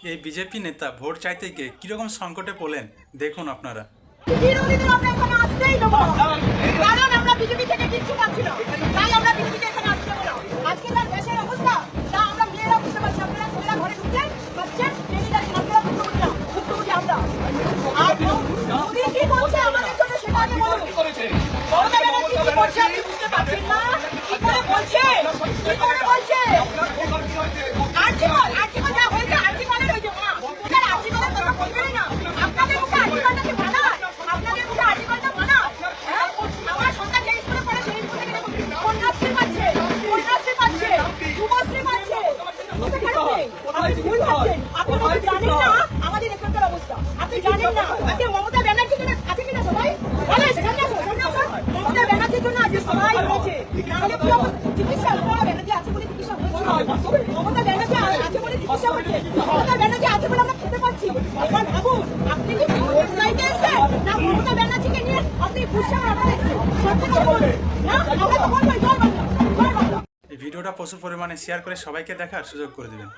এই বিজেপি নেতা ভোট চাইতে গিয়ে কিরকম সংকটে পড়লেন দেখুন আপনারা। বিরোধীদের আমরা এখানে আসতেই দেবো না, কারণ আমরা বিজেপি থেকে কিচ্ছু পাচ্ছি না, তাই আমরা বিজেপিকে এখানে আসতে দেবো না। আজকে তার দেশের অবস্থা তা আমরা মেয়েরা বুঝতে পারছি। আপনারা ছেলেরা ঘরে ঢুকছেন, খাচ্ছেন, ট্রেনে যাচ্ছেন, আপনারা ভুক্তভোগী আমরা। আর মোদি কি করছে আমাদের জন্য সেটা আগে বলুন। মমতা ব্যানার্জি কি করছে আপনি বুঝতে পারছেন না? কি করে বলছে, কি করে বলছে? আর্থিক যা হয়েছে আর্থিক হয়েছে মা, ওদের আর্থিকের কথা বলবেনই না। আপনাদের মুখে আর্থিকটাকে বানায়, আপনাদের মুখে আর্থিকটা বানায়। আমার সন্তান যে স্কুলে পড়ে সেই স্কুল থেকে কন্যাশ্রী পাচ্ছে, যুবশ্রী পাচ্ছে। আপনি ভুল ভাবছেন, আপনি হয়তো জানেন না আমাদের এখানকার অবস্থা, আপনি জানেন না। আজকে মমতা ব্যানার্জির জন্য আছে কিনা সবাই বলে, সামনে আসো, সামনে আসো। মমতা ব্যানার্জির জন্য আজকে সবাই রয়েছে, নাহলে কি অবস্থা? চিকিৎসা মমতা ব্যানার্জি আছে বলে চিকিৎসা হচ্ছে, মমতা ব্যানার্জি আছে বলে চিকিৎসা হচ্ছে, মমতা ব্যানার্জি আছে বলে আমরা খেতে পাচ্ছি। এবার ভাবুন, আপনি কি চাইতে এসছেন না মমতা ব্যানার্জিকে নিয়ে আপনি বুঝতে পারবেন? সত্যি কথা বলবেন না, আমরা তো বলবো জয় বাংলা, জয় বাংলা। এই ভিডিওটা প্রচুর পরিমাণে শেয়ার করে সবাইকে দেখার সুযোগ করে দেবেন।